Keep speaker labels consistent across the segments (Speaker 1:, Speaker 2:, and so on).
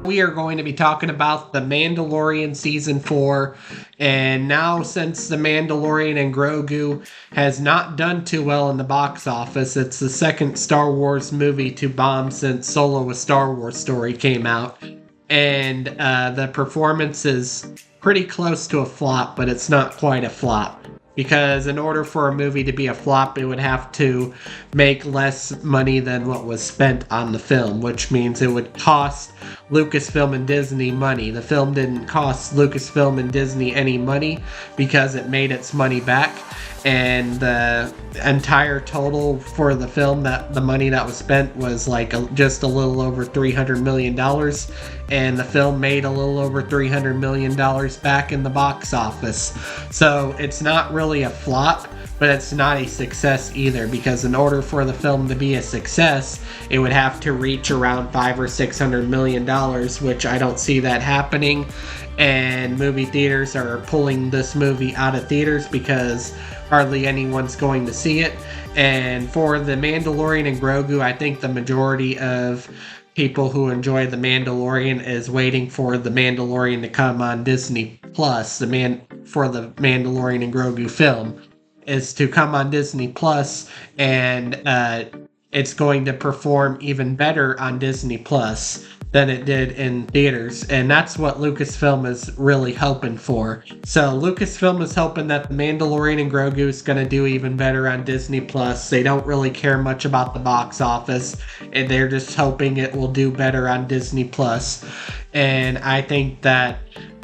Speaker 1: We are going to be talking about The Mandalorian Season 4. And now, since The Mandalorian and Grogu has not done too well in the box office, it's the second Star Wars movie to bomb since Solo: A Star Wars Story came out. And the performance is pretty close to a flop, but it's not quite a flop. Because in order for a movie to be a flop, it would have to make less money than what was spent on the film, which means it would cost Lucasfilm and Disney money. The film didn't cost Lucasfilm and Disney any money because it made its money back, and the entire total for the film, that the money that was spent was like just a little over $300 million, and the film made a little over $300 million back in the box office. So it's not really a flop, but it's not a success either, because in order for the film to be a success, it would have to reach around $500 or $600 million, which I don't see that happening. And movie theaters are pulling this movie out of theaters because hardly anyone's going to see it. And for The Mandalorian and Grogu, I think the majority of people who enjoy The Mandalorian is waiting for The Mandalorian to come on Disney Plus. For The Mandalorian and Grogu film is to come on Disney Plus, and it's going to perform even better on Disney Plus than it did in theaters, and that's what Lucasfilm is really hoping for. So Lucasfilm is hoping that The Mandalorian and Grogu is going to do even better on Disney Plus. They don't really care much about the box office, and they're just hoping it will do better on Disney Plus. And I think that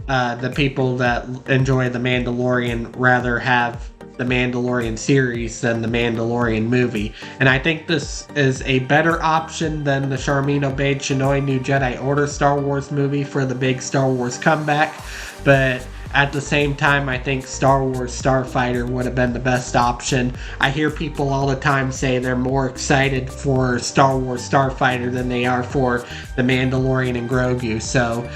Speaker 1: the people that enjoy The Mandalorian rather have the Mandalorian series than the Mandalorian movie. And I think this is a better option than the Charmin Obaid-Chinoy New Jedi Order Star Wars movie for the big Star Wars comeback. But at the same time, I think Star Wars Starfighter would have been the best option. I hear people all the time say they're more excited for Star Wars Starfighter than they are for The Mandalorian and Grogu. So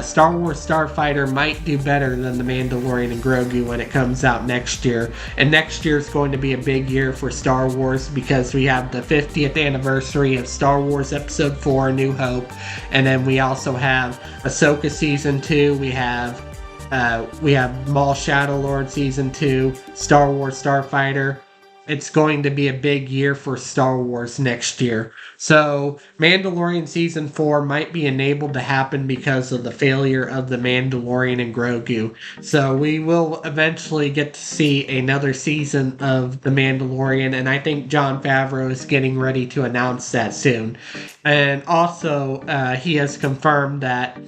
Speaker 1: Star Wars Starfighter might do better than The Mandalorian and Grogu when it comes out next year. And next year is going to be a big year for Star Wars because we have the 50th anniversary of Star Wars Episode 4, A New Hope. And then we also have Ahsoka Season 2. We have Maul Shadowlord Season 2, Star Wars Starfighter. It's going to be a big year for Star Wars next year. So Mandalorian Season 4 might be enabled to happen because of the failure of The Mandalorian and Grogu. So we will eventually get to see another season of The Mandalorian, and I think Jon Favreau is getting ready to announce that soon. And also, he has confirmed that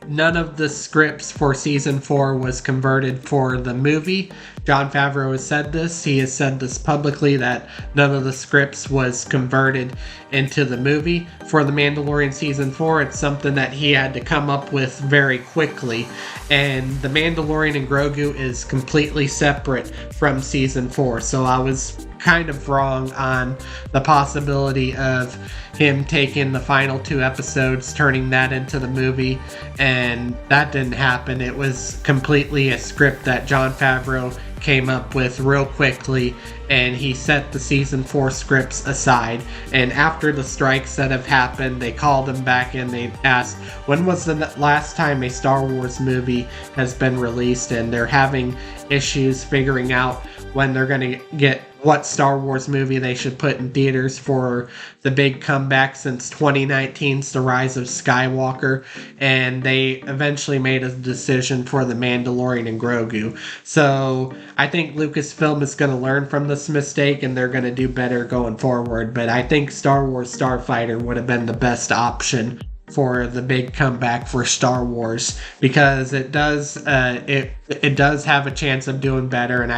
Speaker 1: none of the scripts for Season 4 was converted for the movie. Jon Favreau has said this. He has said this publicly, that none of the scripts was converted into the movie. For The Mandalorian Season 4, it's something that he had to come up with very quickly. And The Mandalorian and Grogu is completely separate from Season 4. So I was kind of wrong on the possibility of him taking the final 2 episodes, turning that into the movie, and that didn't happen. It was completely a script that Jon Favreau came up with real quickly, and he set the Season 4 scripts aside. And after the strikes that have happened, they called him back and they asked, when was the last time a Star Wars movie has been released? And they're having issues figuring out when they're going to get what Star Wars movie they should put in theaters for the big comeback since 2019's The Rise of Skywalker, and they eventually made a decision for The Mandalorian and Grogu. So I think Lucasfilm is going to learn from this mistake, and they're going to do better going forward. But I think Star Wars Starfighter would have been the best option for the big comeback for Star Wars, because it does it does have a chance of doing better. And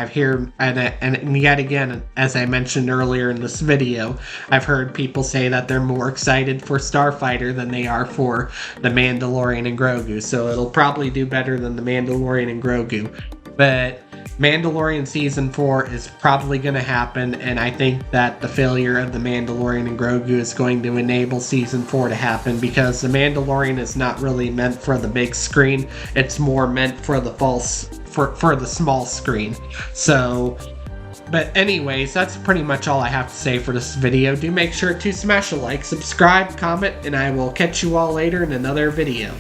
Speaker 1: and yet again, as I mentioned earlier in this video, I've heard people say that they're more excited for Starfighter than they are for The Mandalorian and Grogu. So it'll probably do better than The Mandalorian and Grogu. But Mandalorian Season 4 is probably going to happen, and I think that the failure of The Mandalorian and Grogu is going to enable Season 4 to happen, because The Mandalorian is not really meant for the big screen. It's more meant for the small screen. So But anyways, that's pretty much all I have to say for this video. Do make sure to smash a like, subscribe, comment, and I will catch you all later in another video.